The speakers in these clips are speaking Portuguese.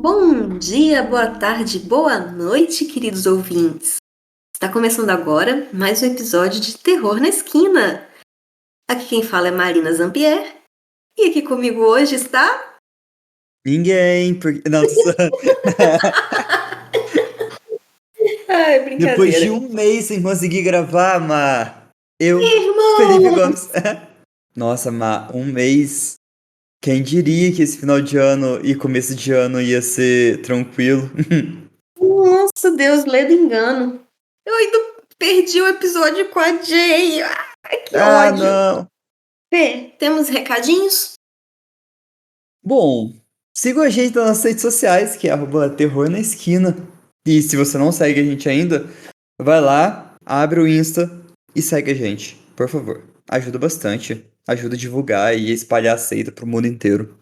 Bom dia, boa tarde, boa noite, queridos ouvintes. Está começando agora mais um episódio de Terror na Esquina. Aqui quem fala é Marina Zampier e aqui comigo hoje está... Ninguém, porque... Não, Ai, depois de brincadeira. um mês sem conseguir gravar, Felipe Irmão! Gomes. Nossa, um mês. Quem diria que esse final de ano e começo de ano ia ser tranquilo? Nossa, Deus, ledo engano. Eu ainda perdi o episódio com a Jay. Ai, que Ah, ódio. não. Fê, temos recadinhos? Bom, siga a gente nas nossas redes sociais, que é @terror na esquina. E se você não segue a gente ainda, vai lá, abre o Insta e segue a gente, por favor. Ajuda bastante. Ajuda a divulgar e espalhar a seita pro mundo inteiro.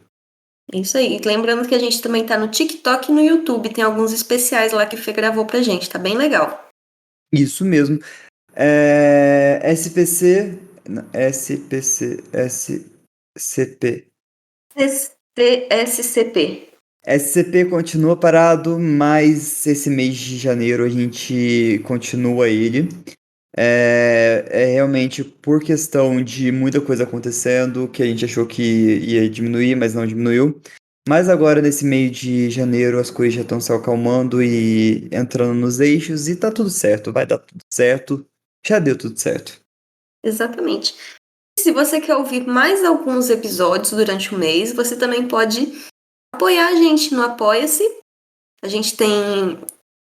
É isso aí. Lembrando que a gente também tá no TikTok e no YouTube. Tem alguns especiais lá que o Fê gravou pra gente. Tá bem legal. Isso mesmo. SPC. SPC. SCP. SCP. SCP continua parado, mas esse mês de janeiro a gente continua ele. É realmente por questão de muita coisa acontecendo, que a gente achou que ia diminuir, mas não diminuiu. Mas agora, nesse meio de janeiro, as coisas já estão se acalmando e entrando nos eixos, e tá tudo certo, vai dar tudo certo. Já deu tudo certo. Exatamente. Se você quer ouvir mais alguns episódios durante o mês, você também pode apoiar a gente no Apoia-se. A gente tem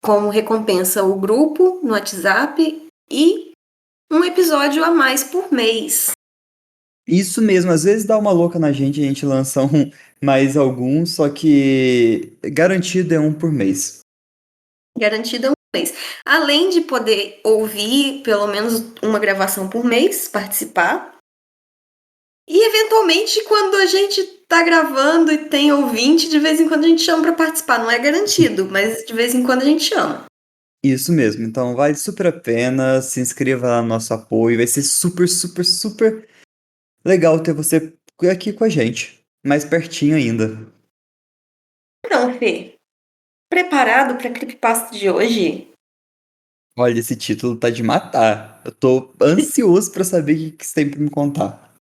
como recompensa o grupo no WhatsApp e um episódio a mais por mês. Isso mesmo, às vezes dá uma louca na gente, a gente lança mais alguns, só que garantido é um por mês. Garantida um mês. Além de poder ouvir pelo menos uma gravação por mês, participar. E eventualmente, quando a gente tá gravando e tem ouvinte, de vez em quando a gente chama para participar. Não é garantido, mas de vez em quando a gente chama. Isso mesmo, então vale super a pena, se inscreva lá no nosso apoio, vai ser super, super, super legal ter você aqui com a gente, mais pertinho ainda. Então, Fê, preparado para a creepypasta de hoje? Olha, esse título tá de matar. Eu tô ansioso pra saber o que você tem pra me contar.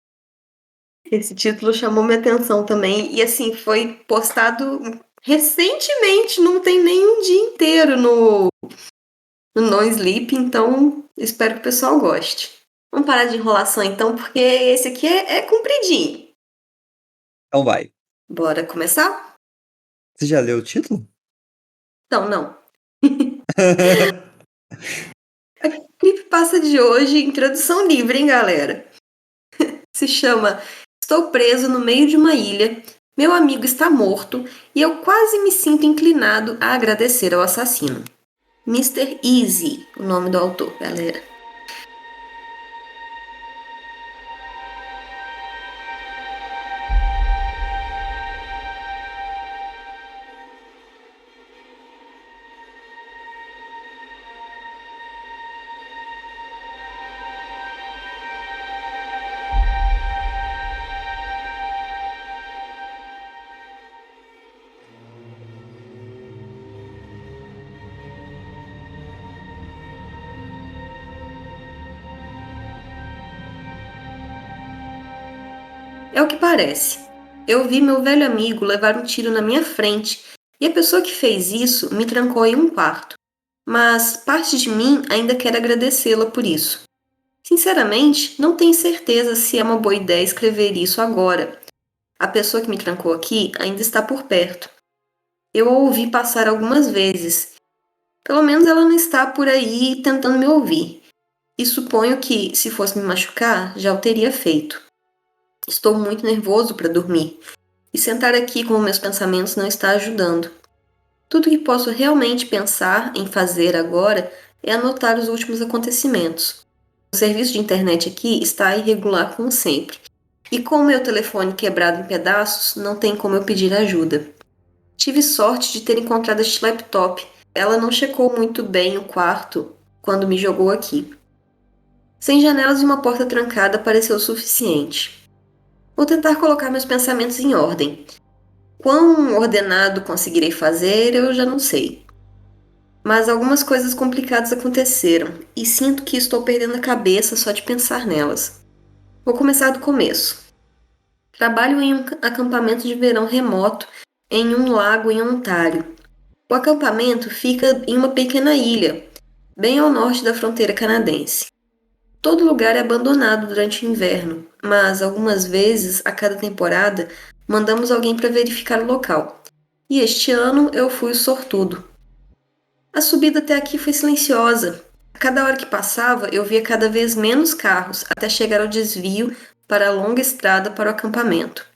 Esse título chamou minha atenção também. E assim, foi postado recentemente, não tem nem um dia inteiro no No Sleep, então espero que o pessoal goste. Vamos parar de enrolação então, porque esse aqui é compridinho. Então vai. Bora começar? Você já leu o título? Então, não. A creepypasta de hoje, introdução livre, hein, galera? Se chama Estou preso no meio de uma ilha, meu amigo está morto e eu quase me sinto inclinado a agradecer ao assassino. Mr. Easy, o nome do autor, galera. É o que parece. Eu vi meu velho amigo levar um tiro na minha frente e a pessoa que fez isso me trancou em um quarto. Mas parte de mim ainda quer agradecê-la por isso. Sinceramente, não tenho certeza se é uma boa ideia escrever isso agora. A pessoa que me trancou aqui ainda está por perto. Eu a ouvi passar algumas vezes. Pelo menos ela não está por aí tentando me ouvir. E suponho que, se fosse me machucar, já o teria feito. Estou muito nervoso para dormir. E sentar aqui com meus pensamentos não está ajudando. Tudo que posso realmente pensar em fazer agora é anotar os últimos acontecimentos. O serviço de internet aqui está irregular como sempre. E com o meu telefone quebrado em pedaços, não tem como eu pedir ajuda. Tive sorte de ter encontrado este laptop. Ela não checou muito bem o quarto quando me jogou aqui. Sem janelas e uma porta trancada pareceu o suficiente. Vou tentar colocar meus pensamentos em ordem. Quão ordenado conseguirei fazer, eu já não sei. Mas algumas coisas complicadas aconteceram e sinto que estou perdendo a cabeça só de pensar nelas. Vou começar do começo. Trabalho em um acampamento de verão remoto em um lago em Ontário. O acampamento fica em uma pequena ilha, bem ao norte da fronteira canadense. Todo lugar é abandonado durante o inverno, mas algumas vezes, a cada temporada, mandamos alguém para verificar o local. E este ano eu fui o sortudo. A subida até aqui foi silenciosa. A cada hora que passava, eu via cada vez menos carros até chegar ao desvio para a longa estrada para o acampamento.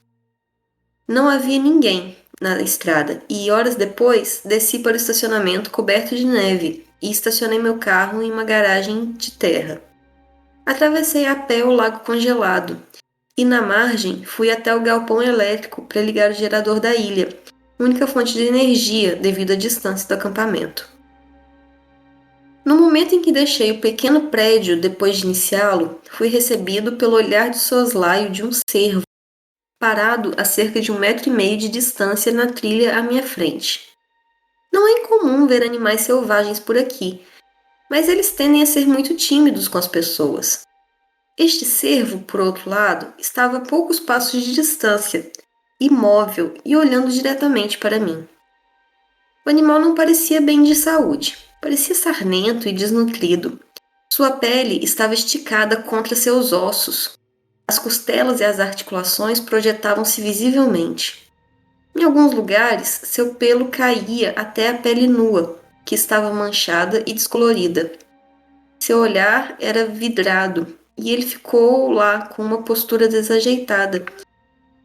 Não havia ninguém na estrada e horas depois desci para o estacionamento coberto de neve e estacionei meu carro em uma garagem de terra. Atravessei a pé o lago congelado e na margem fui até o galpão elétrico para ligar o gerador da ilha, única fonte de energia devido à distância do acampamento. No momento em que deixei o pequeno prédio depois de iniciá-lo, fui recebido pelo olhar de soslaio de um cervo, parado a cerca de 1,5 m de distância na trilha à minha frente. Não é incomum ver animais selvagens por aqui, mas eles tendem a ser muito tímidos com as pessoas. Este cervo, por outro lado, estava a poucos passos de distância, imóvel e olhando diretamente para mim. O animal não parecia bem de saúde, parecia sarnento e desnutrido. Sua pele estava esticada contra seus ossos. As costelas e as articulações projetavam-se visivelmente. Em alguns lugares, seu pelo caía até a pele nua, que estava manchada e descolorida. Seu olhar era vidrado, e ele ficou lá com uma postura desajeitada,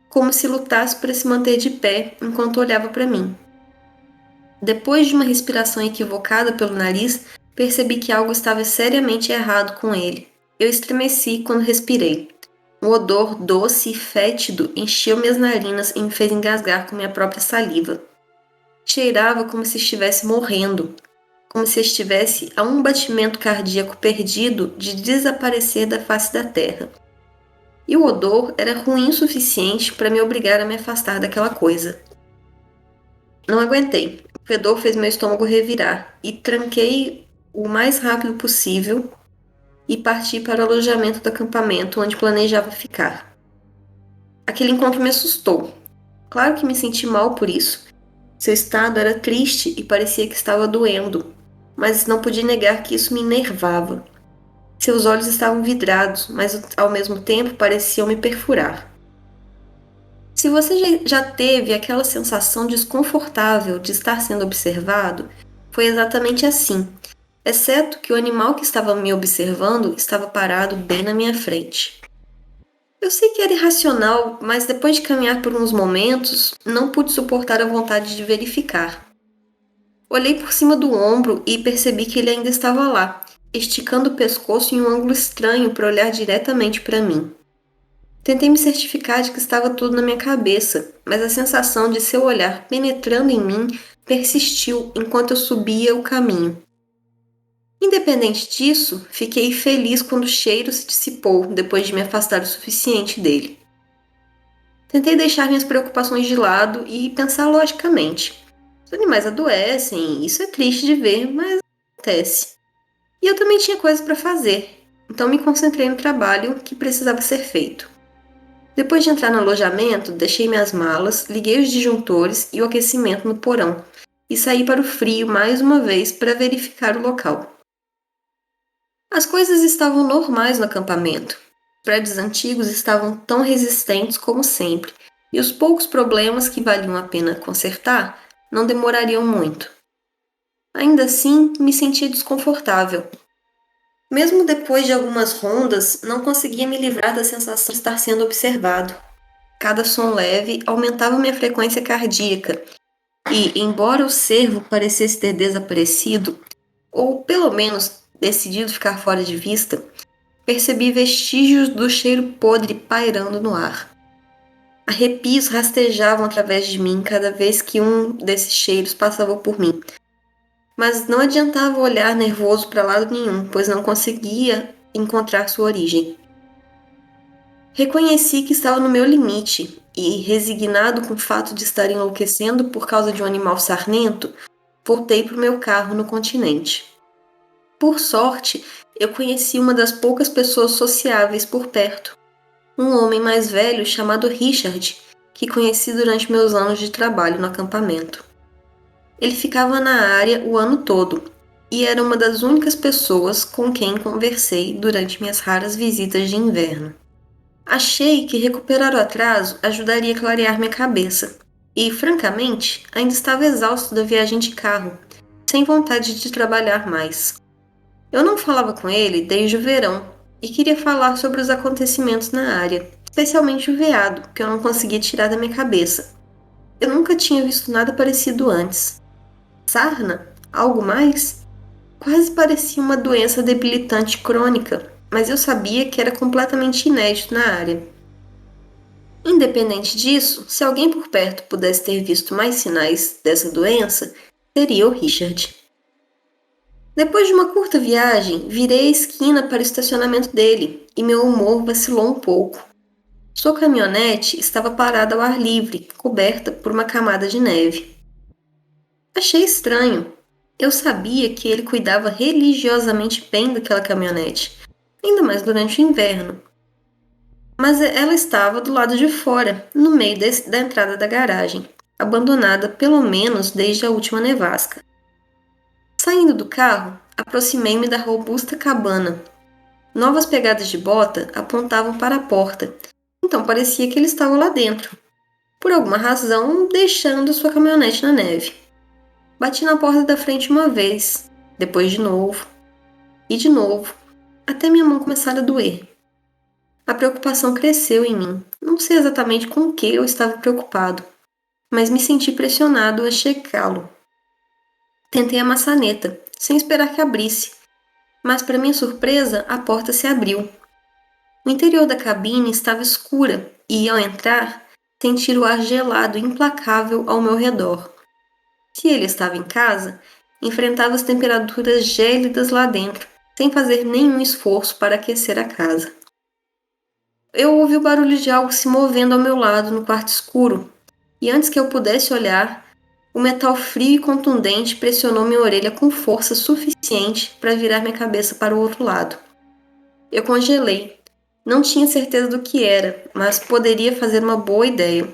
como se lutasse para se manter de pé enquanto olhava para mim. Depois de uma respiração equivocada pelo nariz, percebi que algo estava seriamente errado com ele. Eu estremeci quando respirei. Um odor doce e fétido encheu minhas narinas e me fez engasgar com minha própria saliva. Cheirava como se estivesse morrendo, como se estivesse a um batimento cardíaco perdido de desaparecer da face da terra. E o odor era ruim o suficiente para me obrigar a me afastar daquela coisa. Não aguentei. O fedor fez meu estômago revirar e tranquei o mais rápido possível e parti para o alojamento do acampamento onde planejava ficar. Aquele encontro me assustou. Claro que me senti mal por isso. Seu estado era triste e parecia que estava doendo, mas não podia negar que isso me enervava. Seus olhos estavam vidrados, mas ao mesmo tempo pareciam me perfurar. Se você já teve aquela sensação desconfortável de estar sendo observado, foi exatamente assim, exceto que o animal que estava me observando estava parado bem na minha frente. Eu sei que era irracional, mas depois de caminhar por uns momentos, não pude suportar a vontade de verificar. Olhei por cima do ombro e percebi que ele ainda estava lá, esticando o pescoço em um ângulo estranho para olhar diretamente para mim. Tentei me certificar de que estava tudo na minha cabeça, mas a sensação de seu olhar penetrando em mim persistiu enquanto eu subia o caminho. Independente disso, fiquei feliz quando o cheiro se dissipou depois de me afastar o suficiente dele. Tentei deixar minhas preocupações de lado e pensar logicamente. Os animais adoecem, isso é triste de ver, mas acontece. E eu também tinha coisas para fazer, então me concentrei no trabalho que precisava ser feito. Depois de entrar no alojamento, deixei minhas malas, liguei os disjuntores e o aquecimento no porão e saí para o frio mais uma vez para verificar o local. As coisas estavam normais no acampamento. Os prédios antigos estavam tão resistentes como sempre, e os poucos problemas que valiam a pena consertar não demorariam muito. Ainda assim, me sentia desconfortável. Mesmo depois de algumas rondas, não conseguia me livrar da sensação de estar sendo observado. Cada som leve aumentava minha frequência cardíaca e, embora o cervo parecesse ter desaparecido, ou pelo menos decidido ficar fora de vista, percebi vestígios do cheiro podre pairando no ar. Arrepios rastejavam através de mim cada vez que um desses cheiros passava por mim, mas não adiantava olhar nervoso para lado nenhum, pois não conseguia encontrar sua origem. Reconheci que estava no meu limite e, resignado com o fato de estar enlouquecendo por causa de um animal sarnento, voltei para o meu carro no continente. Por sorte, eu conheci uma das poucas pessoas sociáveis por perto. Um homem mais velho chamado Richard, que conheci durante meus anos de trabalho no acampamento. Ele ficava na área o ano todo e era uma das únicas pessoas com quem conversei durante minhas raras visitas de inverno. Achei que recuperar o atraso ajudaria a clarear minha cabeça e, francamente, ainda estava exausto da viagem de carro, sem vontade de trabalhar mais. Eu não falava com ele desde o verão e queria falar sobre os acontecimentos na área, especialmente o veado, que eu não conseguia tirar da minha cabeça. Eu nunca tinha visto nada parecido antes. Sarna? Algo mais? Quase parecia uma doença debilitante crônica, mas eu sabia que era completamente inédito na área. Independente disso, se alguém por perto pudesse ter visto mais sinais dessa doença, seria o Richard. Depois de uma curta viagem, virei a esquina para o estacionamento dele e meu humor vacilou um pouco. Sua caminhonete estava parada ao ar livre, coberta por uma camada de neve. Achei estranho. Eu sabia que ele cuidava religiosamente bem daquela caminhonete, ainda mais durante o inverno. Mas ela estava do lado de fora, no meio da entrada da garagem, abandonada pelo menos desde a última nevasca. Saindo do carro, aproximei-me da robusta cabana. Novas pegadas de bota apontavam para a porta, então parecia que ele estava lá dentro, por alguma razão deixando sua caminhonete na neve. Bati na porta da frente uma vez, depois de novo, até minha mão começar a doer. A preocupação cresceu em mim. Não sei exatamente com o que eu estava preocupado, mas me senti pressionado a checá-lo. Tentei a maçaneta, sem esperar que abrisse, mas para minha surpresa, a porta se abriu. O interior da cabine estava escura e, ao entrar, senti o ar gelado e implacável ao meu redor. Se ele estava em casa, enfrentava as temperaturas gélidas lá dentro, sem fazer nenhum esforço para aquecer a casa. Eu ouvi o barulho de algo se movendo ao meu lado no quarto escuro, e antes que eu pudesse olhar, o metal frio e contundente pressionou minha orelha com força suficiente para virar minha cabeça para o outro lado. Eu congelei. Não tinha certeza do que era, mas poderia fazer uma boa ideia.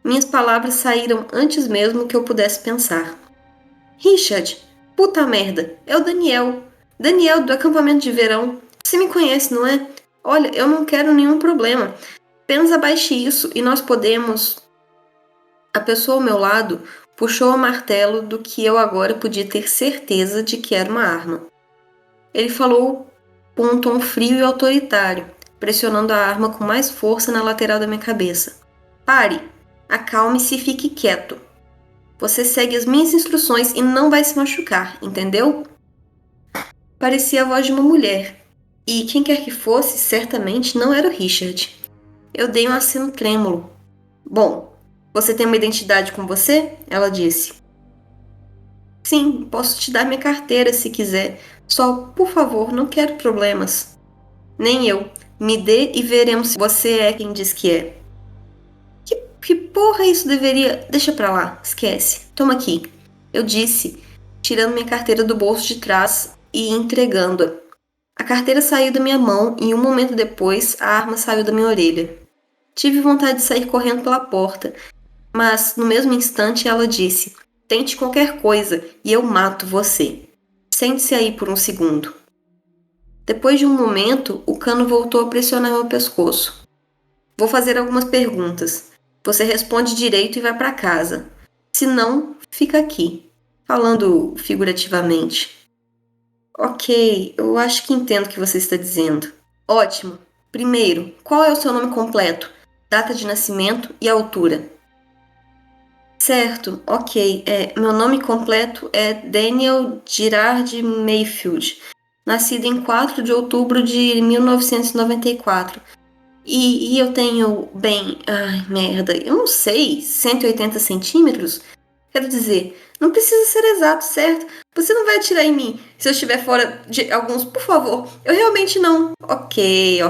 Minhas palavras saíram antes mesmo que eu pudesse pensar. Richard, puta merda, é o Daniel. Daniel do acampamento de verão. Você me conhece, não é? Olha, eu não quero nenhum problema. Apenas abaixe isso e nós podemos... A pessoa ao meu lado puxou o martelo do que eu agora podia ter certeza de que era uma arma. Ele falou com um tom frio e autoritário, pressionando a arma com mais força na lateral da minha cabeça. Pare! Acalme-se e fique quieto. Você segue as minhas instruções e não vai se machucar, entendeu? Parecia a voz de uma mulher, e quem quer que fosse, certamente não era o Richard. Eu dei um aceno trêmulo. Bom, você tem uma identidade com você? Ela disse. Sim, posso te dar minha carteira se quiser. Só, por favor, não quero problemas. Nem eu. Me dê e veremos se você é quem diz que é. Que porra isso deveria... Deixa pra lá, esquece. Toma aqui. Eu disse, tirando minha carteira do bolso de trás e entregando-a. A carteira saiu da minha mão e um momento depois a arma saiu da minha orelha. Tive vontade de sair correndo pela porta, mas no mesmo instante ela disse: tente qualquer coisa e eu mato você. Sente-se aí por um segundo. Depois de um momento, o cano voltou a pressionar meu pescoço. Vou fazer algumas perguntas. Você responde direito e vai para casa. Se não, fica aqui. Falando figurativamente. Ok, eu acho que entendo o que você está dizendo. Ótimo. Primeiro, qual é o seu nome completo, data de nascimento e altura? Certo, ok. Meu nome completo é Daniel Girard Mayfield, nascido em 4 de outubro de 1994. E eu tenho, bem, ai, merda, eu não sei, 180 centímetros? Quero dizer, não precisa ser exato, certo? Você não vai atirar em mim se eu estiver fora de alguns, por favor. Eu realmente não. Ok,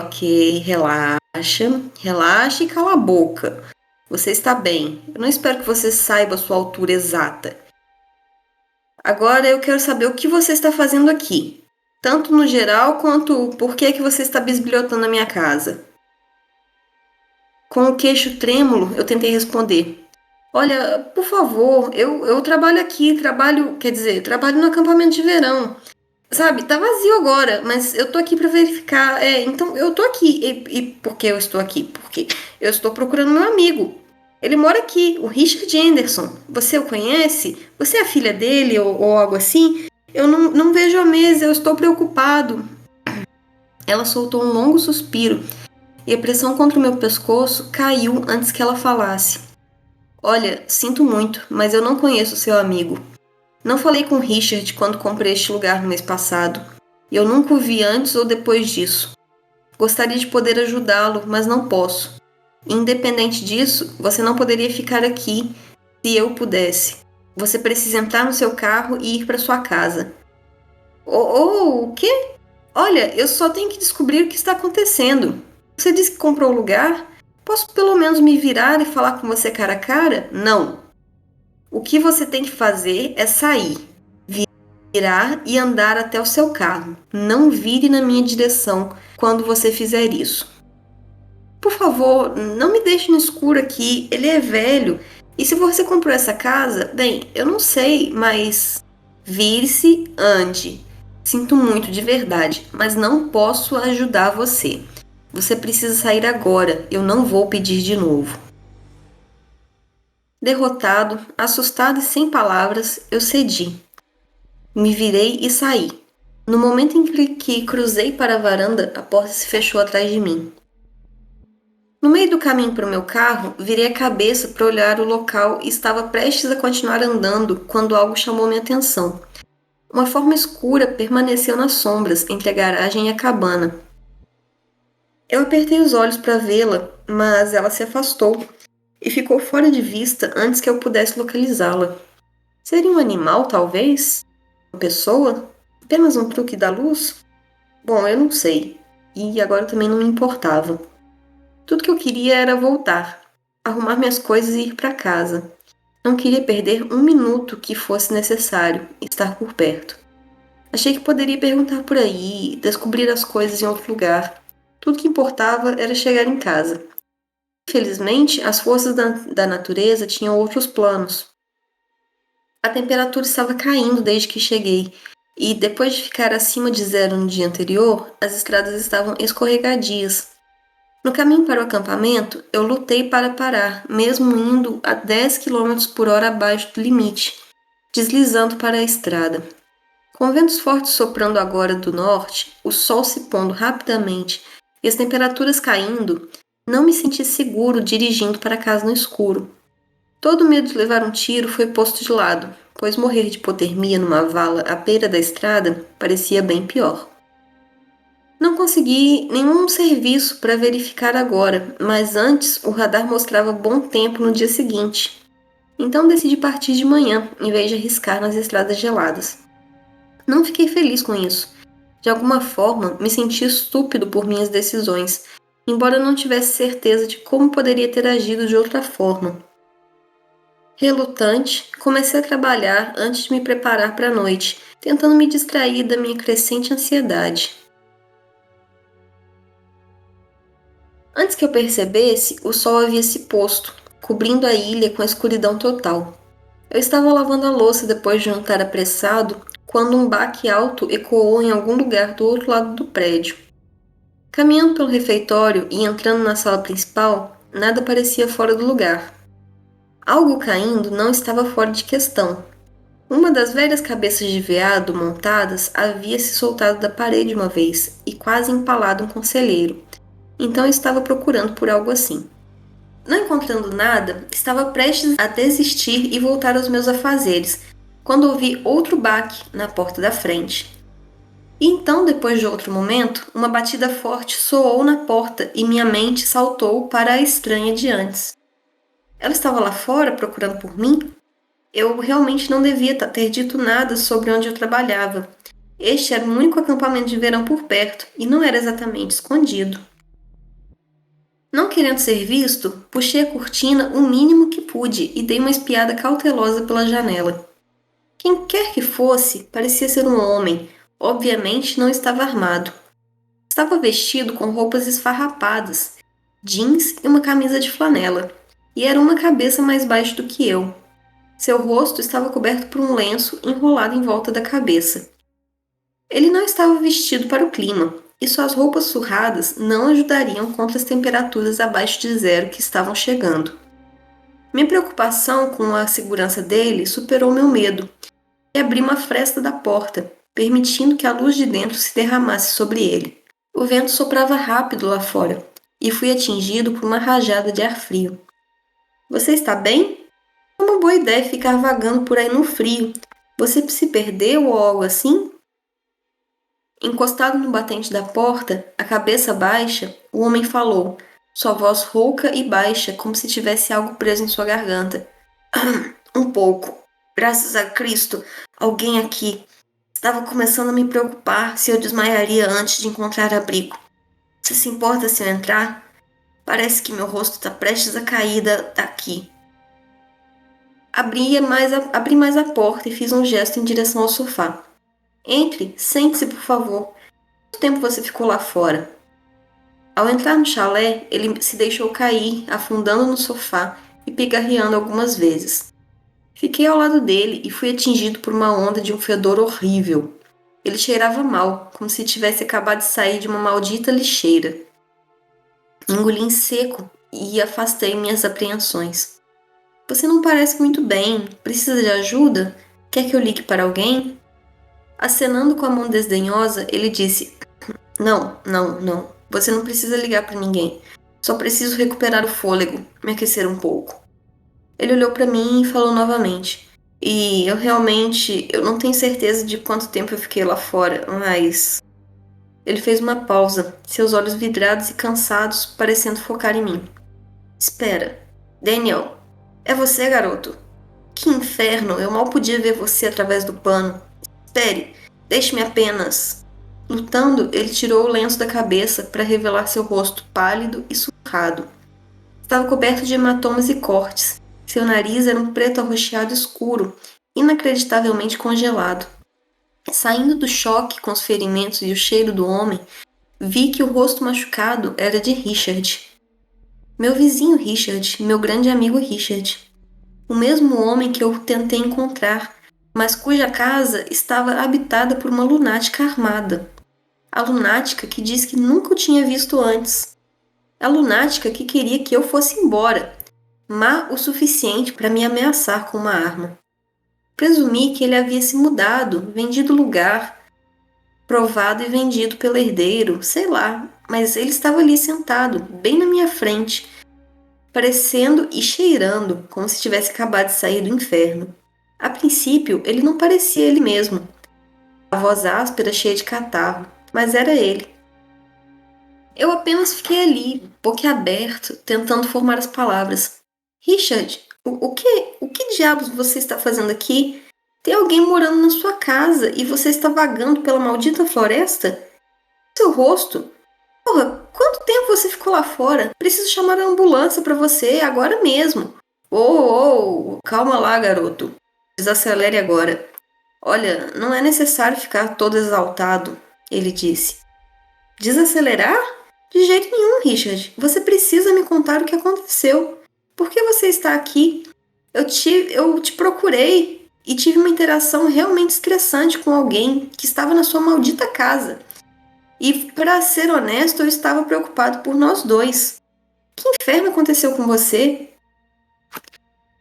relaxa. Relaxa e cala a boca. Você está bem. Eu não espero que você saiba a sua altura exata. Agora eu quero saber o que você está fazendo aqui. Tanto no geral quanto por que você está bisbilhotando a minha casa. Com o queixo trêmulo, eu tentei responder. Olha, por favor, eu trabalho aqui, trabalho no acampamento de verão. Sabe, tá vazio agora, mas eu tô aqui pra verificar. Então eu tô aqui. E por que eu estou aqui? Porque eu estou procurando meu amigo. Ele mora aqui, o Richard Anderson. Você o conhece? Você é a filha dele ou algo assim? Eu não vejo há meses, eu estou preocupado. Ela soltou um longo suspiro e a pressão contra o meu pescoço caiu antes que ela falasse. Olha, sinto muito, mas eu não conheço seu amigo. Não falei com Richard quando comprei este lugar no mês passado. E eu nunca o vi antes ou depois disso. Gostaria de poder ajudá-lo, mas não posso. Independente disso, você não poderia ficar aqui se eu pudesse. Você precisa entrar no seu carro e ir para sua casa. O quê? Olha, eu só tenho que descobrir o que está acontecendo. Você disse que comprou o lugar? Posso pelo menos me virar e falar com você cara a cara? Não. O que você tem que fazer é sair, virar e andar até o seu carro. Não vire na minha direção quando você fizer isso. Por favor, não me deixe no escuro aqui. Ele é velho. E se você comprou essa casa, bem, eu não sei, mas vire-se, ande. Sinto muito de verdade, mas não posso ajudar você. Você precisa sair agora. Eu não vou pedir de novo. Derrotado, assustado e sem palavras, eu cedi. Me virei e saí. No momento em que cruzei para a varanda, a porta se fechou atrás de mim. No meio do caminho para o meu carro, virei a cabeça para olhar o local e estava prestes a continuar andando quando algo chamou minha atenção. Uma forma escura permaneceu nas sombras entre a garagem e a cabana. Eu apertei os olhos para vê-la, mas ela se afastou e ficou fora de vista antes que eu pudesse localizá-la. Seria um animal, talvez? Uma pessoa? Apenas um truque da luz? Bom, eu não sei. E agora também não me importava. Tudo que eu queria era voltar, arrumar minhas coisas e ir para casa. Não queria perder um minuto que fosse necessário estar por perto. Achei que poderia perguntar por aí, descobrir as coisas em outro lugar. Tudo que importava era chegar em casa. Infelizmente, as forças da natureza tinham outros planos. A temperatura estava caindo desde que cheguei, e depois de ficar acima de zero no dia anterior, as estradas estavam escorregadias. No caminho para o acampamento, eu lutei para parar, mesmo indo a 10 km/h abaixo do limite, deslizando para a estrada. Com ventos fortes soprando agora do norte, o sol se pondo rapidamente e as temperaturas caindo, não me senti seguro dirigindo para casa no escuro. Todo o medo de levar um tiro foi posto de lado, pois morrer de hipotermia numa vala à beira da estrada parecia bem pior. Não consegui nenhum serviço para verificar agora, mas antes o radar mostrava bom tempo no dia seguinte. Então decidi partir de manhã, em vez de arriscar nas estradas geladas. Não fiquei feliz com isso. De alguma forma, me senti estúpido por minhas decisões, embora não tivesse certeza de como poderia ter agido de outra forma. Relutante, comecei a trabalhar antes de me preparar para a noite, tentando me distrair da minha crescente ansiedade. Antes que eu percebesse, o sol havia se posto, cobrindo a ilha com a escuridão total. Eu estava lavando a louça depois de jantar apressado, quando um baque alto ecoou em algum lugar do outro lado do prédio. Caminhando pelo refeitório e entrando na sala principal, nada parecia fora do lugar. Algo caindo não estava fora de questão. Uma das velhas cabeças de veado montadas havia se soltado da parede uma vez e quase empalado um conselheiro. Então eu estava procurando por algo assim. Não encontrando nada, estava prestes a desistir e voltar aos meus afazeres, quando ouvi outro baque na porta da frente. E então, depois de outro momento, uma batida forte soou na porta e minha mente saltou para a estranha de antes. Ela estava lá fora procurando por mim? Eu realmente não devia ter dito nada sobre onde eu trabalhava. Este era o único acampamento de verão por perto e não era exatamente escondido. Não querendo ser visto, puxei a cortina o mínimo que pude e dei uma espiada cautelosa pela janela. Quem quer que fosse, parecia ser um homem. Obviamente não estava armado. Estava vestido com roupas esfarrapadas, jeans e uma camisa de flanela, e era uma cabeça mais baixa do que eu. Seu rosto estava coberto por um lenço enrolado em volta da cabeça. Ele não estava vestido para o clima, e suas roupas surradas não ajudariam contra as temperaturas abaixo de zero que estavam chegando. Minha preocupação com a segurança dele superou meu medo, e abri uma fresta da porta, permitindo que a luz de dentro se derramasse sobre ele. O vento soprava rápido lá fora, e fui atingido por uma rajada de ar frio. Você está bem? É uma boa ideia ficar vagando por aí no frio. Você se perdeu ou algo assim? Encostado no batente da porta, a cabeça baixa, o homem falou, sua voz rouca e baixa, como se tivesse algo preso em sua garganta. Um pouco. Graças a Cristo, alguém aqui. Estava começando a me preocupar se eu desmaiaria antes de encontrar abrigo. Você se importa se eu entrar? Parece que meu rosto está prestes a cair daqui. Abri mais a porta e fiz um gesto em direção ao sofá. Entre, sente-se, por favor. Quanto tempo você ficou lá fora? Ao entrar no chalé, ele se deixou cair, afundando no sofá e pigarreando algumas vezes. Fiquei ao lado dele e fui atingido por uma onda de um fedor horrível. Ele cheirava mal, como se tivesse acabado de sair de uma maldita lixeira. Engoli em seco e afastei minhas apreensões. Você não parece muito bem. Precisa de ajuda? Quer que eu ligue para alguém? Acenando com a mão desdenhosa, ele disse: Não. Você não precisa ligar para ninguém. Só preciso recuperar o fôlego, me aquecer um pouco. Ele olhou para mim e falou novamente. E eu não tenho certeza de quanto tempo eu fiquei lá fora, mas... Ele fez uma pausa, seus olhos vidrados e cansados, parecendo focar em mim. Espera. Daniel, é você, garoto? Que inferno, eu mal podia ver você através do pano. Espere, deixe-me apenas... Lutando, ele tirou o lenço da cabeça para revelar seu rosto pálido e surrado. Estava coberto de hematomas e cortes. Seu nariz era um preto arroxeado escuro, inacreditavelmente congelado. Saindo do choque com os ferimentos e o cheiro do homem, vi que o rosto machucado era de Richard. Meu vizinho Richard, meu grande amigo Richard. O mesmo homem que eu tentei encontrar, mas cuja casa estava habitada por uma lunática armada. A lunática que disse que nunca o tinha visto antes. A lunática que queria que eu fosse embora, má o suficiente para me ameaçar com uma arma. Presumi que ele havia se mudado, vendido lugar, provado e vendido pelo herdeiro, sei lá, mas ele estava ali sentado, bem na minha frente, parecendo e cheirando como se tivesse acabado de sair do inferno. A princípio, ele não parecia ele mesmo. A voz áspera, cheia de catarro, mas era ele. Eu apenas fiquei ali, boquiaberto, tentando formar as palavras. Richard, o que diabos você está fazendo aqui? Tem alguém morando na sua casa e você está vagando pela maldita floresta? Seu rosto? Porra, quanto tempo você ficou lá fora? Preciso chamar a ambulância para você, agora mesmo. Calma lá, garoto. Desacelere agora. Olha, não é necessário ficar todo exaltado, ele disse. Desacelerar? De jeito nenhum, Richard. Você precisa me contar o que aconteceu. Por que você está aqui? Eu te procurei e tive uma interação realmente estressante com alguém que estava na sua maldita casa. E, para ser honesto, eu estava preocupado por nós dois. Que inferno aconteceu com você?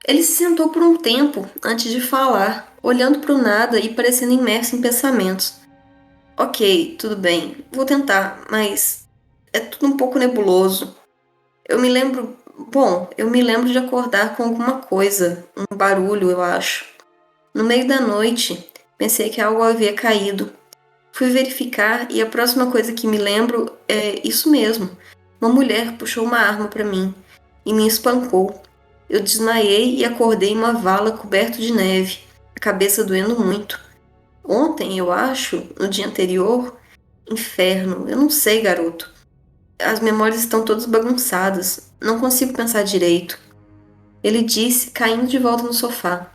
Ele se sentou por um tempo antes de falar, olhando para o nada e parecendo imerso em pensamentos. Ok, tudo bem, vou tentar, mas é tudo um pouco nebuloso. Eu me lembro de acordar com alguma coisa, um barulho, eu acho. No meio da noite, pensei que algo havia caído. Fui verificar e a próxima coisa que me lembro é isso mesmo. Uma mulher puxou uma arma para mim e me espancou. Eu desmaiei e acordei em uma vala coberta de neve, a cabeça doendo muito. Ontem, eu acho, no dia anterior, inferno, eu não sei, garoto. As memórias estão todas bagunçadas. Não consigo pensar direito. Ele disse, caindo de volta no sofá.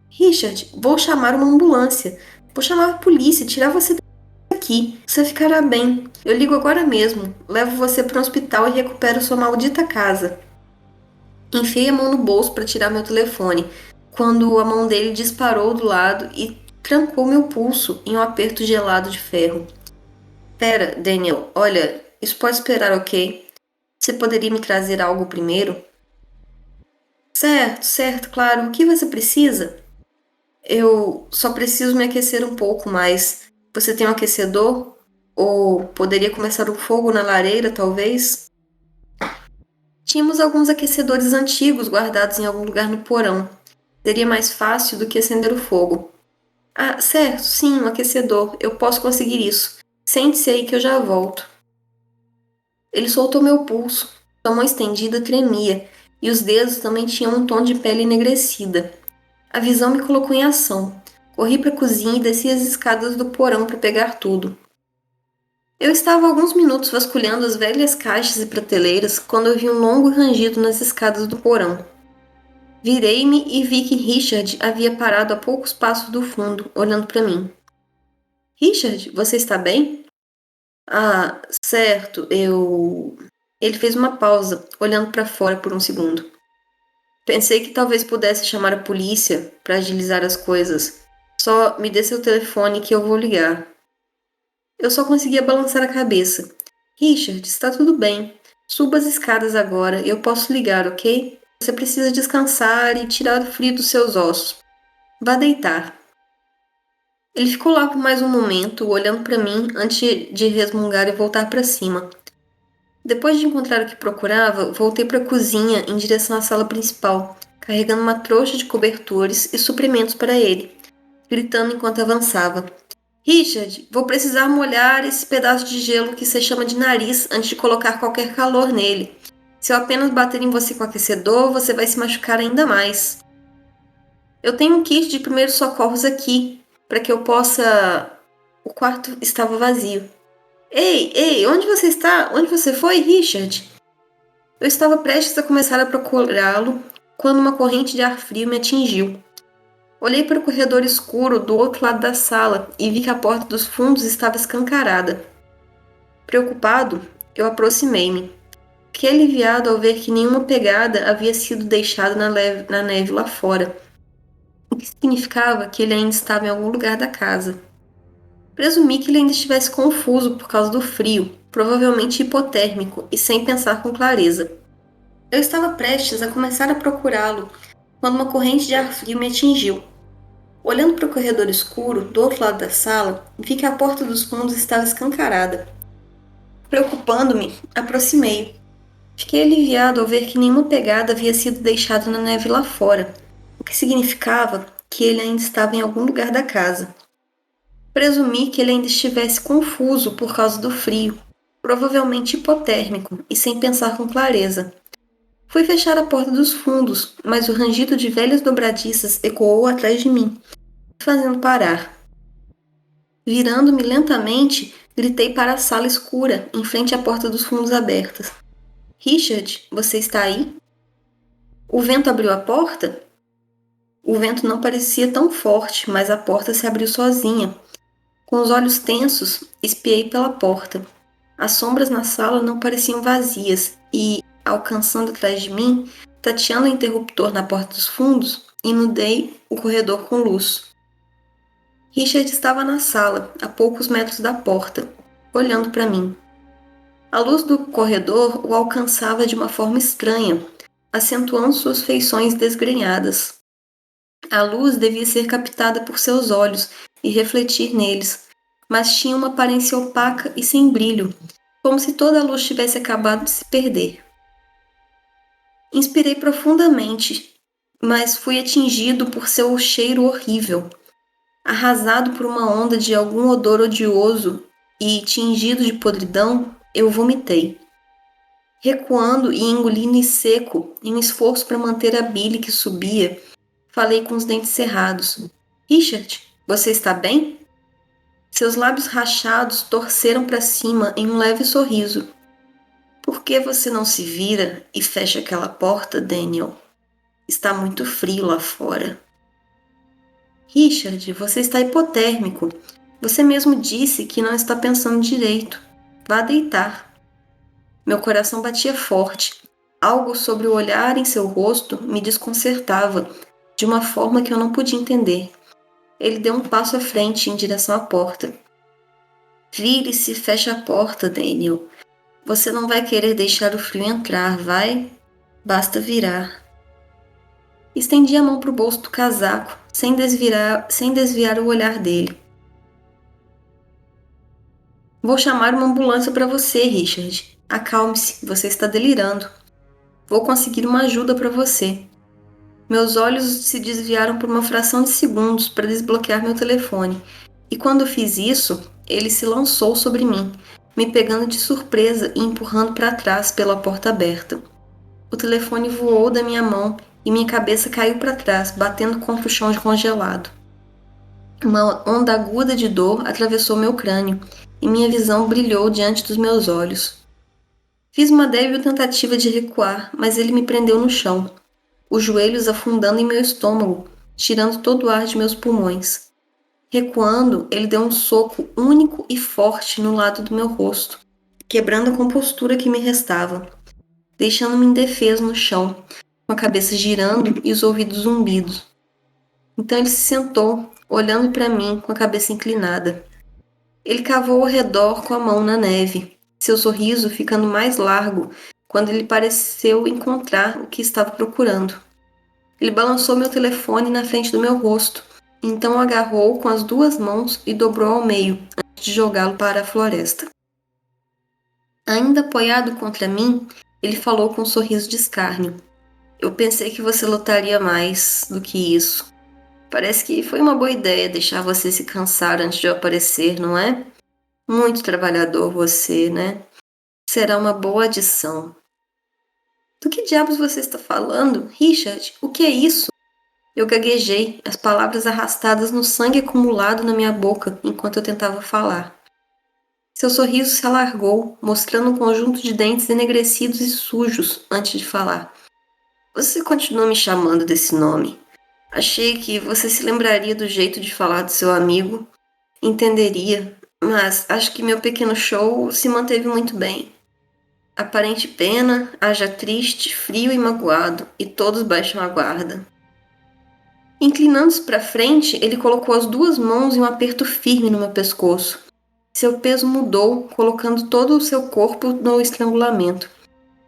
Richard, vou chamar uma ambulância. Vou chamar a polícia, tirar você daqui. Você ficará bem. Eu ligo agora mesmo. Levo você para um hospital e recupero sua maldita casa. Enfiei a mão no bolso para tirar meu telefone, quando a mão dele disparou do lado e trancou meu pulso em um aperto gelado de ferro. Pera, Daniel, olha, isso pode esperar, ok? Você poderia me trazer algo primeiro? Certo, claro. O que você precisa? Eu só preciso me aquecer um pouco mais. Você tem um aquecedor? Ou poderia começar um fogo na lareira, talvez? Tínhamos alguns aquecedores antigos guardados em algum lugar no porão. Seria mais fácil do que acender o fogo. Ah, certo, sim, um aquecedor. Eu posso conseguir isso. Sente-se aí que eu já volto. Ele soltou meu pulso. Sua mão estendida tremia, e os dedos também tinham um tom de pele enegrecida. A visão me colocou em ação. Corri para a cozinha e desci as escadas do porão para pegar tudo. Eu estava há alguns minutos vasculhando as velhas caixas e prateleiras quando ouvi um longo rangido nas escadas do porão. Virei-me e vi que Richard havia parado a poucos passos do fundo, olhando para mim. Richard, você está bem? Ah, certo, eu. Ele fez uma pausa, olhando para fora por um segundo. Pensei que talvez pudesse chamar a polícia para agilizar as coisas. Só me dê seu telefone que eu vou ligar. Eu só conseguia balançar a cabeça. Richard, está tudo bem. Suba as escadas agora, eu posso ligar, ok? Você precisa descansar e tirar o frio dos seus ossos. Vá deitar. Ele ficou lá por mais um momento, olhando para mim antes de resmungar e voltar para cima. Depois de encontrar o que procurava, voltei para a cozinha em direção à sala principal, carregando uma trouxa de cobertores e suprimentos para ele, gritando enquanto avançava. Richard, vou precisar molhar esse pedaço de gelo que você chama de nariz antes de colocar qualquer calor nele. Se eu apenas bater em você com aquecedor, você vai se machucar ainda mais. Eu tenho um kit de primeiros socorros aqui, para que eu possa... O quarto estava vazio. Ei, onde você está? Onde você foi, Richard? Eu estava prestes a começar a procurá-lo quando uma corrente de ar frio me atingiu. Olhei para o corredor escuro do outro lado da sala e vi que a porta dos fundos estava escancarada. Preocupado, eu aproximei-me. Fiquei aliviado ao ver que nenhuma pegada havia sido deixada na neve lá fora, o que significava que ele ainda estava em algum lugar da casa. Presumi que ele ainda estivesse confuso por causa do frio, provavelmente hipotérmico e sem pensar com clareza. Eu estava prestes a começar a procurá-lo quando uma corrente de ar frio me atingiu. Olhando para o corredor escuro, do outro lado da sala, vi que a porta dos fundos estava escancarada. Preocupando-me, aproximei. Fiquei aliviado ao ver que nenhuma pegada havia sido deixada na neve lá fora, o que significava que ele ainda estava em algum lugar da casa. Presumi que ele ainda estivesse confuso por causa do frio, provavelmente hipotérmico e sem pensar com clareza. Fui fechar a porta dos fundos, mas o rangido de velhas dobradiças ecoou atrás de mim, fazendo parar. Virando-me lentamente, gritei para a sala escura, em frente à porta dos fundos abertas. Richard, você está aí? O vento abriu a porta? O vento não parecia tão forte, mas a porta se abriu sozinha. Com os olhos tensos, espiei pela porta. As sombras na sala não pareciam vazias e, alcançando atrás de mim, tateando o interruptor na porta dos fundos, inundei o corredor com luz. Richard estava na sala, a poucos metros da porta, olhando para mim. A luz do corredor o alcançava de uma forma estranha, acentuando suas feições desgrenhadas. A luz devia ser captada por seus olhos e refletir neles, mas tinha uma aparência opaca e sem brilho, como se toda a luz tivesse acabado de se perder. Inspirei profundamente, mas fui atingido por seu cheiro horrível. Arrasado por uma onda de algum odor odioso e tingido de podridão, eu vomitei. Recuando e engolindo em seco, em um esforço para manter a bile que subia, falei com os dentes cerrados. Richard, você está bem? Seus lábios rachados torceram para cima em um leve sorriso. Por que você não se vira e fecha aquela porta, Daniel? Está muito frio lá fora. Richard, você está hipotérmico. Você mesmo disse que não está pensando direito. Vá deitar. Meu coração batia forte. Algo sobre o olhar em seu rosto me desconcertava, de uma forma que eu não podia entender. Ele deu um passo à frente em direção à porta. Vire-se e feche a porta, Daniel. Você não vai querer deixar o frio entrar, vai? Basta virar. Estendi a mão para o bolso do casaco, sem desviar o olhar dele. Vou chamar uma ambulância para você, Richard. Acalme-se, você está delirando. Vou conseguir uma ajuda para você. Meus olhos se desviaram por uma fração de segundos para desbloquear meu telefone, e quando fiz isso, ele se lançou sobre mim, me pegando de surpresa e empurrando para trás pela porta aberta. O telefone voou da minha mão e minha cabeça caiu para trás, batendo contra o chão congelado. Uma onda aguda de dor atravessou meu crânio e minha visão brilhou diante dos meus olhos. Fiz uma débil tentativa de recuar, mas ele me prendeu no chão, os joelhos afundando em meu estômago, tirando todo o ar de meus pulmões. Recuando, ele deu um soco único e forte no lado do meu rosto, quebrando a compostura que me restava, deixando-me indefeso no chão, com a cabeça girando e os ouvidos zumbidos. Então ele se sentou, olhando para mim com a cabeça inclinada. Ele cavou ao redor com a mão na neve, seu sorriso ficando mais largo quando ele pareceu encontrar o que estava procurando. Ele balançou meu telefone na frente do meu rosto, então o agarrou com as duas mãos e dobrou ao meio, antes de jogá-lo para a floresta. Ainda apoiado contra mim, ele falou com um sorriso de escárnio. Eu pensei que você lutaria mais do que isso. Parece que foi uma boa ideia deixar você se cansar antes de eu aparecer, não é? Muito trabalhador você, né? Será uma boa adição. Do que diabos você está falando? Richard, o que é isso? Eu gaguejei, as palavras arrastadas no sangue acumulado na minha boca enquanto eu tentava falar. Seu sorriso se alargou, mostrando um conjunto de dentes enegrecidos e sujos antes de falar. Você continua me chamando desse nome. Achei que você se lembraria do jeito de falar do seu amigo, entenderia, mas acho que meu pequeno show se manteve muito bem. Aparente pena, haja triste, frio e magoado, e todos baixam a guarda. Inclinando-se para frente, ele colocou as duas mãos em um aperto firme no meu pescoço. Seu peso mudou, colocando todo o seu corpo no estrangulamento.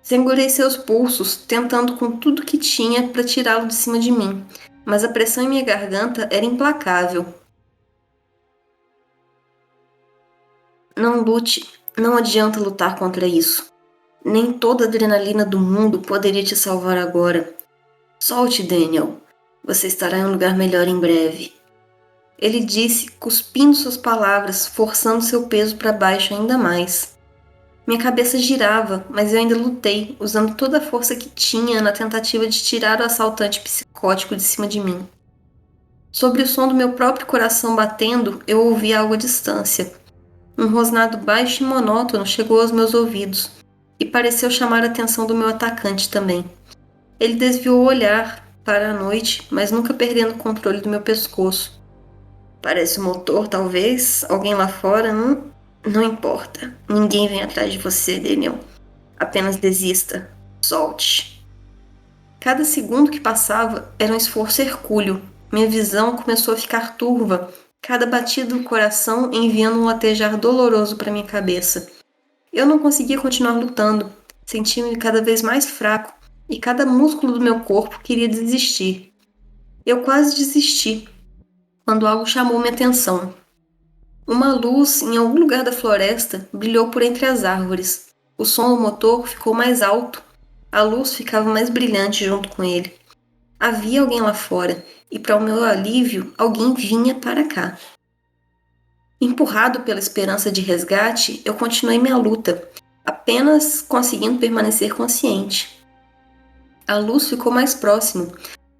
Segurei seus pulsos, tentando com tudo que tinha para tirá-lo de cima de mim, mas a pressão em minha garganta era implacável. Não lute, não adianta lutar contra isso. Nem toda a adrenalina do mundo poderia te salvar agora. Solte, Daniel. Você estará em um lugar melhor em breve. Ele disse, cuspindo suas palavras, forçando seu peso para baixo ainda mais. Minha cabeça girava, mas eu ainda lutei, usando toda a força que tinha na tentativa de tirar o assaltante psicótico de cima de mim. Sobre o som do meu próprio coração batendo, eu ouvi algo à distância. Um rosnado baixo e monótono chegou aos meus ouvidos e pareceu chamar a atenção do meu atacante também. Ele desviou o olhar para a noite, mas nunca perdendo o controle do meu pescoço. Parece um motor, talvez? Alguém lá fora? Não importa. Ninguém vem atrás de você, Daniel. Apenas desista. Solte. Cada segundo que passava era um esforço hercúleo. Minha visão começou a ficar turva, cada batida do coração enviando um latejar doloroso para minha cabeça. Eu não conseguia continuar lutando. Sentia-me cada vez mais fraco e cada músculo do meu corpo queria desistir. Eu quase desisti, quando algo chamou minha atenção. Uma luz, em algum lugar da floresta, brilhou por entre as árvores. O som do motor ficou mais alto. A luz ficava mais brilhante junto com ele. Havia alguém lá fora, e para o meu alívio, alguém vinha para cá. Empurrado pela esperança de resgate, eu continuei minha luta, apenas conseguindo permanecer consciente. A luz ficou mais próxima,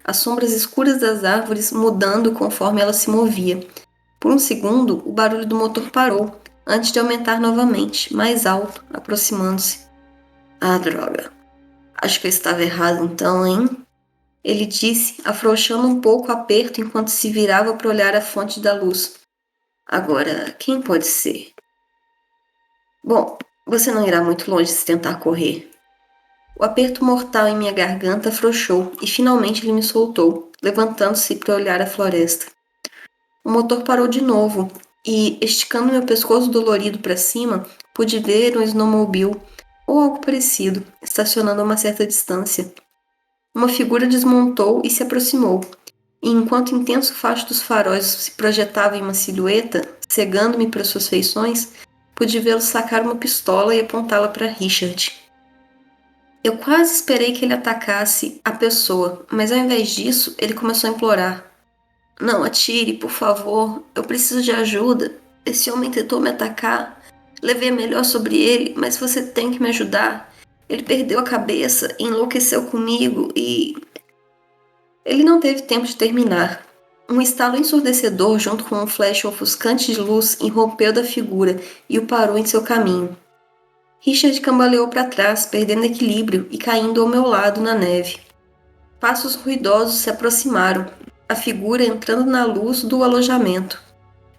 as sombras escuras das árvores mudando conforme ela se movia. Por um segundo, o barulho do motor parou, antes de aumentar novamente, mais alto, aproximando-se. Ah, droga. Acho que eu estava errado então, hein? Ele disse, afrouxando um pouco o aperto enquanto se virava para olhar a fonte da luz. Agora, quem pode ser? Bom, você não irá muito longe se tentar correr. O aperto mortal em minha garganta afrouxou e finalmente ele me soltou, levantando-se para olhar a floresta. O motor parou de novo e, esticando meu pescoço dolorido para cima, pude ver um snowmobile ou algo parecido, estacionando a uma certa distância. Uma figura desmontou e se aproximou, e enquanto o intenso facho dos faróis se projetava em uma silhueta, cegando-me para suas feições, pude vê-lo sacar uma pistola e apontá-la para Richard. Eu quase esperei que ele atacasse a pessoa, mas ao invés disso, ele começou a implorar. Não atire, por favor. Eu preciso de ajuda. Esse homem tentou me atacar. Levei a melhor sobre ele, mas você tem que me ajudar. Ele perdeu a cabeça, enlouqueceu comigo e... Ele não teve tempo de terminar. Um estalo ensurdecedor junto com um flash ofuscante de luz irrompeu da figura e o parou em seu caminho. Richard cambaleou para trás, perdendo equilíbrio e caindo ao meu lado na neve. Passos ruidosos se aproximaram, a figura entrando na luz do alojamento.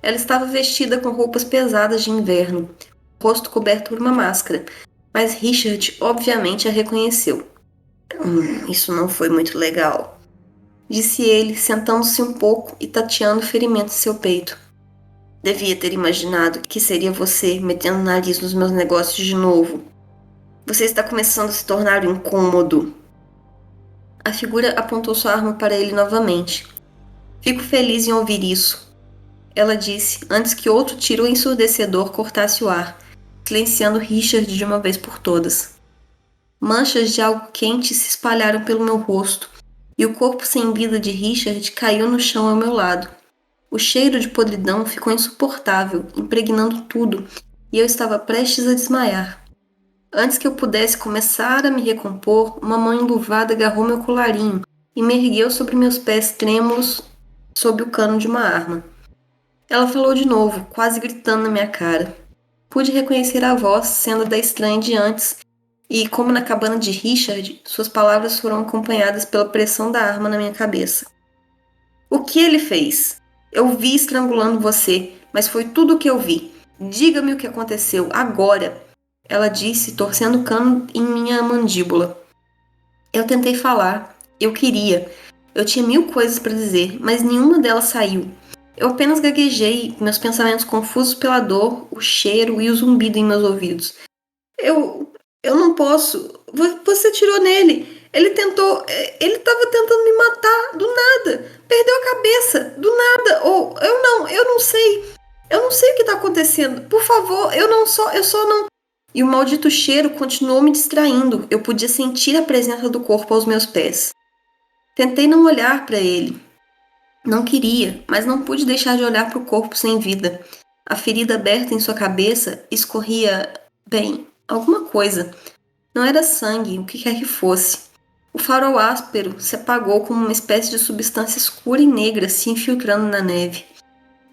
Ela estava vestida com roupas pesadas de inverno, o rosto coberto por uma máscara, mas Richard obviamente a reconheceu. Isso não foi muito legal, disse ele, sentando-se um pouco e tateando o ferimento em seu peito. Devia ter imaginado que seria você metendo o nariz nos meus negócios de novo. Você está começando a se tornar incômodo. A figura apontou sua arma para ele novamente. Fico feliz em ouvir isso, ela disse antes que outro tiro ensurdecedor cortasse o ar, silenciando Richard de uma vez por todas. Manchas de algo quente se espalharam pelo meu rosto e o corpo sem vida de Richard caiu no chão ao meu lado. O cheiro de podridão ficou insuportável, impregnando tudo, e eu estava prestes a desmaiar. Antes que eu pudesse começar a me recompor, uma mão enluvada agarrou meu colarinho e me ergueu sobre meus pés trêmulos sob o cano de uma arma. Ela falou de novo, quase gritando na minha cara. Pude reconhecer a voz, sendo da estranha de antes, e, como na cabana de Richard, suas palavras foram acompanhadas pela pressão da arma na minha cabeça. O que ele fez? Eu vi estrangulando você, mas foi tudo o que eu vi. Diga-me o que aconteceu, agora! Ela disse, torcendo o cano em minha mandíbula. Eu tentei falar. Eu queria. Eu tinha 1000 coisas para dizer, mas nenhuma delas saiu. Eu apenas gaguejei, meus pensamentos confusos pela dor, o cheiro e o zumbido em meus ouvidos. Eu não posso. Você tirou nele. Ele estava tentando me matar, do nada. Perdeu a cabeça, do nada. Ou, eu não sei. Eu não sei o que está acontecendo. Por favor, eu só não... E o maldito cheiro continuou me distraindo. Eu podia sentir a presença do corpo aos meus pés. Tentei não olhar para ele. Não queria, mas não pude deixar de olhar para o corpo sem vida. A ferida aberta em sua cabeça escorria, bem, alguma coisa. Não era sangue, o que quer que fosse. O farol áspero se apagou como uma espécie de substância escura e negra se infiltrando na neve.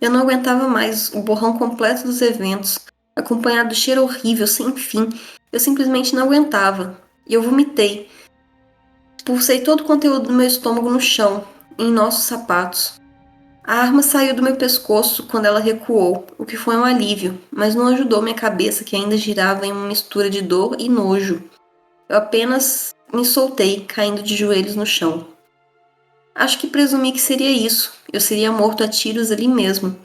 Eu não aguentava mais o borrão completo dos eventos, acompanhado do cheiro horrível sem fim. Eu simplesmente não aguentava. E eu vomitei. Expulsei todo o conteúdo do meu estômago no chão, em nossos sapatos. A arma saiu do meu pescoço quando ela recuou, o que foi um alívio, mas não ajudou minha cabeça que ainda girava em uma mistura de dor e nojo. Eu apenas me soltei, caindo de joelhos no chão. Acho que presumi que seria isso. Eu seria morto a tiros ali mesmo.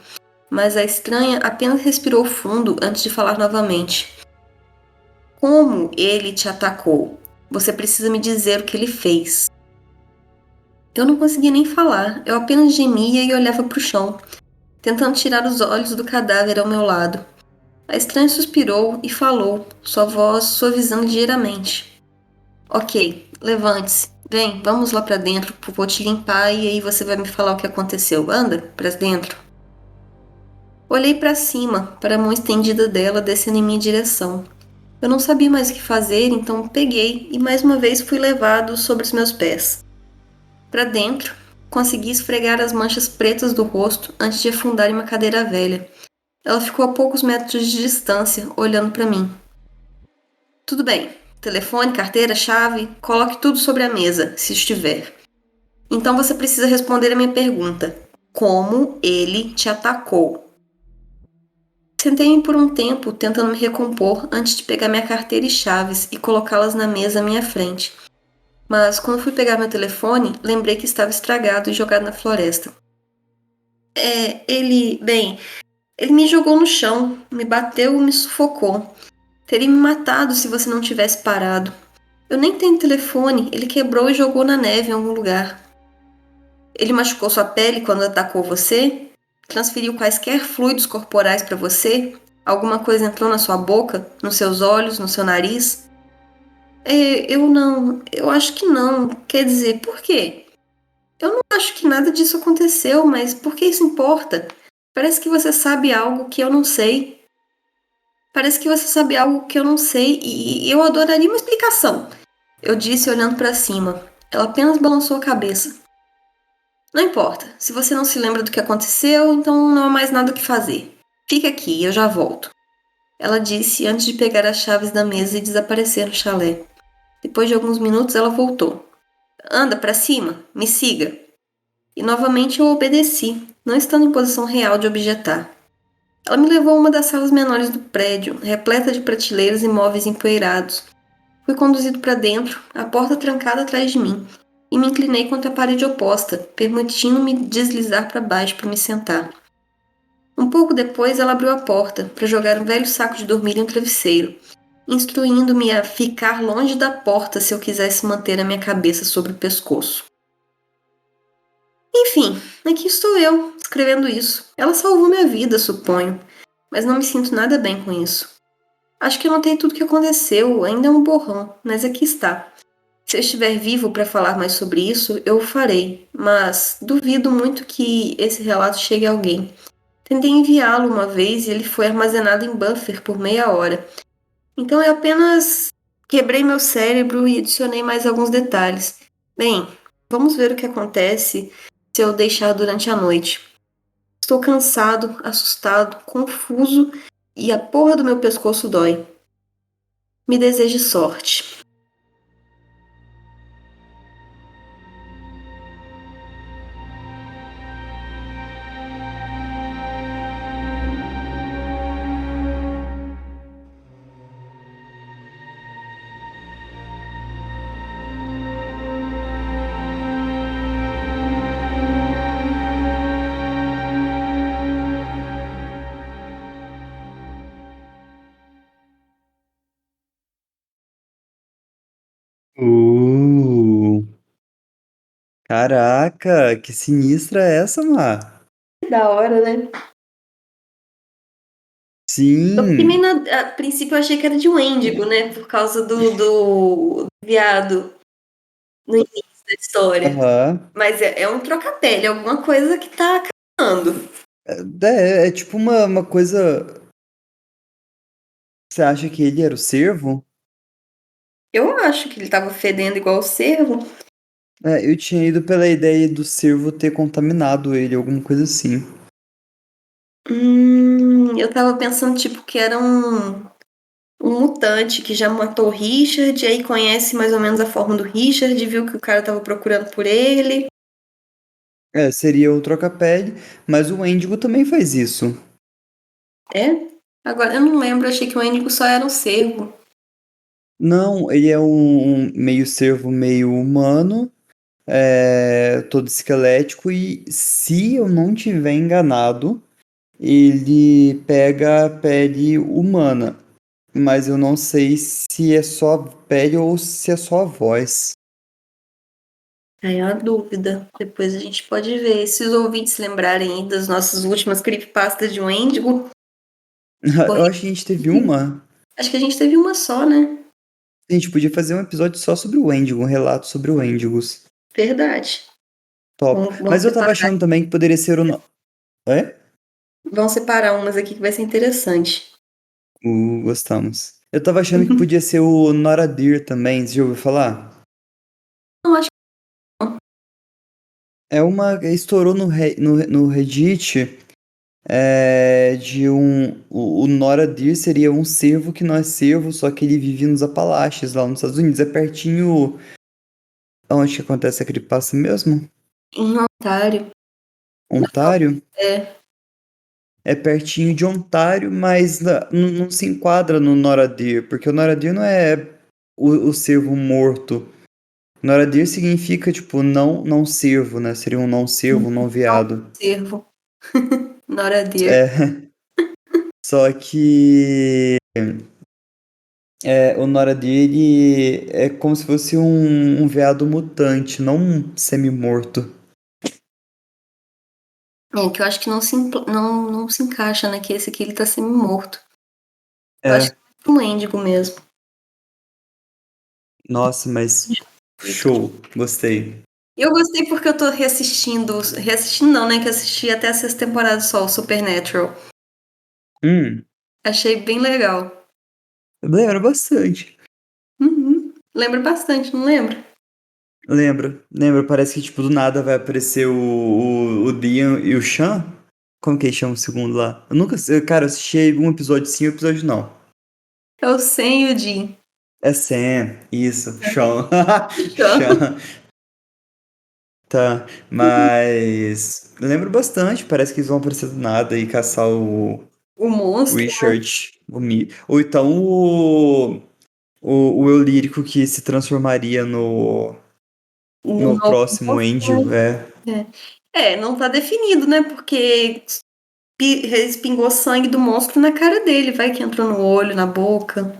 Mas a estranha apenas respirou fundo antes de falar novamente. Como ele te atacou? Você precisa me dizer o que ele fez. Eu não conseguia nem falar, eu apenas gemia e olhava para o chão, tentando tirar os olhos do cadáver ao meu lado. A estranha suspirou e falou, sua voz suavizando ligeiramente. Ok, levante-se. Vem, vamos lá para dentro, vou te limpar e aí você vai me falar o que aconteceu. Anda, para dentro. Olhei para cima, para a mão estendida dela descendo em minha direção. Eu não sabia mais o que fazer, então peguei e mais uma vez fui levado sobre os meus pés. Para dentro, consegui esfregar as manchas pretas do rosto antes de afundar em uma cadeira velha. Ela ficou a poucos metros de distância, olhando para mim. Tudo bem, telefone, carteira, chave, coloque tudo sobre a mesa, se estiver. Então você precisa responder a minha pergunta: como ele te atacou? Sentei-me por um tempo, tentando me recompor antes de pegar minha carteira e chaves e colocá-las na mesa à minha frente. Mas quando fui pegar meu telefone, lembrei que estava estragado e jogado na floresta. Ele me jogou no chão, me bateu e me sufocou. Teria me matado se você não tivesse parado. Eu nem tenho telefone, ele quebrou e jogou na neve em algum lugar. Ele machucou sua pele quando atacou você? Transferiu quaisquer fluidos corporais para você? Alguma coisa entrou na sua boca, nos seus olhos, no seu nariz? Eu não. Eu acho que não. Quer dizer, por quê? Eu não acho que nada disso aconteceu, mas por que isso importa? Parece que você sabe algo que eu não sei. Parece que você sabe algo que eu não sei e eu adoraria uma explicação. Eu disse olhando para cima. Ela apenas balançou a cabeça. Não importa. Se você não se lembra do que aconteceu, então não há mais nada o que fazer. Fica aqui, eu já volto. Ela disse antes de pegar as chaves da mesa e desaparecer no chalé. Depois de alguns minutos, ela voltou. Anda para cima, me siga. E novamente eu obedeci, não estando em posição real de objetar. Ela me levou a uma das salas menores do prédio, repleta de prateleiras e móveis empoeirados. Fui conduzido para dentro, a porta trancada atrás de mim, e me inclinei contra a parede oposta, permitindo-me deslizar para baixo para me sentar. Um pouco depois, ela abriu a porta para jogar um velho saco de dormir em um travesseiro, instruindo-me a ficar longe da porta se eu quisesse manter a minha cabeça sobre o pescoço. Enfim, aqui estou eu, escrevendo isso. Ela salvou minha vida, suponho, mas não me sinto nada bem com isso. Acho que anotei tudo o que aconteceu, ainda é um borrão, mas aqui está. Se eu estiver vivo para falar mais sobre isso, eu o farei, mas duvido muito que esse relato chegue a alguém. Tentei enviá-lo uma vez e ele foi armazenado em buffer por meia hora. Então eu apenas quebrei meu cérebro e adicionei mais alguns detalhes. Bem, vamos ver o que acontece se eu deixar durante a noite. Estou cansado, assustado, confuso e a porra do meu pescoço dói. Me deseje sorte. Uh, caraca, que sinistra é essa, Mar? Que da hora, né? Eu Sim, primeiro, a princípio, eu achei que era de Wendigo, né? Por causa do viado no início da história. aham. Mas é um troca-pele, alguma coisa que tá caminhando. É tipo uma coisa. Você acha que ele era o cervo? Eu acho que ele tava fedendo igual o cervo. É, eu tinha ido pela ideia do cervo ter contaminado ele, alguma coisa assim. Eu tava pensando, tipo, que era um mutante que já matou o Richard, e aí conhece mais ou menos a forma do Richard, viu que o cara tava procurando por ele. É, seria o troca-pele, mas o Índigo também faz isso. É? Agora, eu não lembro, achei que o Índigo só era um cervo. Não, ele é um meio cervo, meio humano, todo esquelético, e se eu não tiver enganado, ele pega a pele humana, mas eu não sei se é só a pele ou se é só a voz. Aí é uma dúvida. Depois a gente pode ver. Se os ouvintes lembrarem aí das nossas últimas creepypastas de Wendigo, Eu corre- acho que a gente teve uma. acho que a gente teve uma só, né? A gente podia fazer um episódio só sobre o Wendigo, um relato sobre o Wendigos. Verdade. Top. Vamos Mas eu tava separar. achando também que poderia ser o. É? Vamos separar umas aqui que vai ser interessante. Gostamos. Eu tava achando que podia ser o Noradir também, você já ouviu falar? Não acho que não. É uma. Estourou no Reddit. O Noradir seria um cervo que não é cervo, só que ele vive nos Apalaches, lá nos Estados Unidos. É pertinho. Onde que acontece aquele passo mesmo? Em Ontário. Ontário? É. É pertinho de Ontário, mas não se enquadra no Noradir, porque o Noradir não é o cervo morto. Noradir significa, tipo, não cervo, né? Seria um não cervo, um não veado. Cervo. Noradir. É, só que o Noradir, ele é como se fosse um veado mutante, não um semi-morto. É, que eu acho que não se encaixa, né? Que esse aqui ele tá semi-morto. Eu acho É, que é um índigo mesmo. nossa, mas show, gostei. E eu gostei porque eu tô reassistindo. Reassistindo não, né? Que eu assisti até a sexta temporada só, o Supernatural. Hum, Achei bem legal. lembra bastante. Uhum. Lembro bastante, não lembro? Lembra, parece que, tipo, do nada vai aparecer o Dean e o Sean. Como que eles chamam o segundo lá? Eu nunca sei, cara, eu assisti um episódio sim, um episódio não. É o Sam e o Dean. É Sam, isso, Sean. Então, Sean, tá. Mas lembro bastante, parece que eles vão aparecer do nada e caçar o o monstro, Richard, ou então o eu lírico que se transformaria no no novo próximo monstro, Angel, é. né? Não tá definido, né? Porque respingou sangue do monstro na cara dele. Vai que entrou no olho, na boca.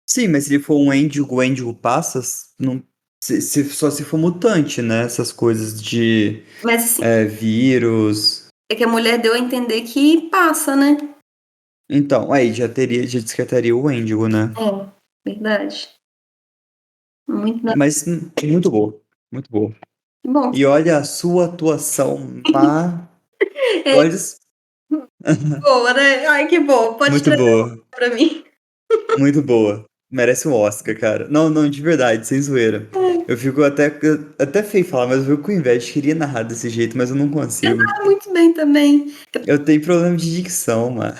Sim, mas se ele for um Wendigo, o Wendigo passas, não, só se for mutante, né? Essas coisas de Mas assim, vírus. é que a mulher deu a entender que passa, né? Então, aí já descartaria o Wendigo, né? É, verdade. Muito da... Mas muito boa, muito boa. Bom, E olha a sua atuação, pá. é Olha, boa, né? Ai, que bom. Pode muito trazer boa, pra mim. muito boa. Merece um Oscar, cara. Não, não, de verdade, sem zoeira. Eu fico até feio falar, mas eu fico com inveja. Queria narrar desse jeito, mas eu não consigo. Tá muito bem também. Eu tenho problema de dicção, mano.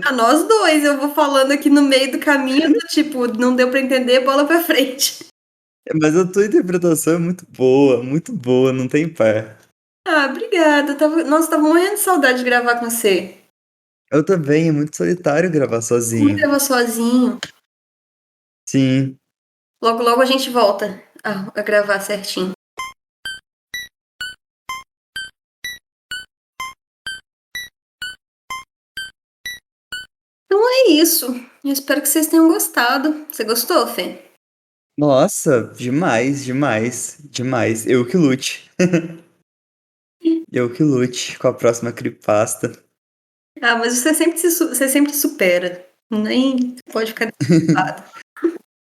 A nós dois, eu vou falando aqui no meio do caminho, do tipo, não deu pra entender, bola pra frente. Mas a tua interpretação é muito boa, não tem par. Ah, obrigada. Nossa, tava morrendo de saudade de gravar com você. Eu também, é muito solitário gravar Como sozinho. gravar sozinho. Sim. Logo, logo a gente volta a gravar certinho. Então é isso. Eu espero que vocês tenham gostado. Você gostou, Fê? Nossa, demais, demais, demais. Eu que lute. Eu que lute com a próxima creepypasta. Ah, mas você sempre supera. Nem pode ficar desculpado.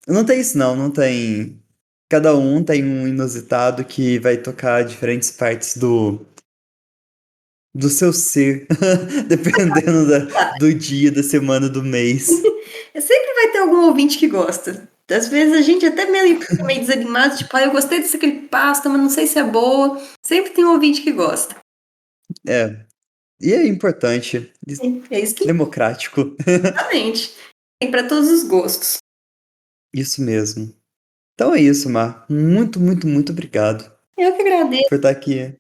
Não tem isso não, não tem. Cada um tem um inusitado que vai tocar diferentes partes do seu ser, dependendo do dia, da semana, do mês. Sempre vai ter algum ouvinte que gosta. Às vezes a gente até fica meio desanimado, tipo, eu gostei dessa creepypasta, mas não sei se é boa. Sempre tem um ouvinte que gosta. É, e é importante, É isso que democrático. realmente. Tem para todos os gostos. Isso mesmo. Então é isso, Mar. Muito, muito, muito obrigado Eu que agradeço por estar aqui.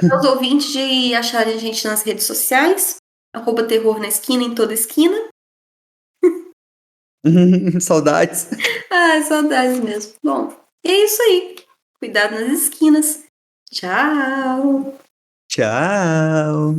aos ouvintes de acharem a gente nas redes sociais. @terror na esquina, em toda esquina. Saudades. Ah, saudades mesmo. Bom, é isso aí. Cuidado nas esquinas. Tchau! Tchau.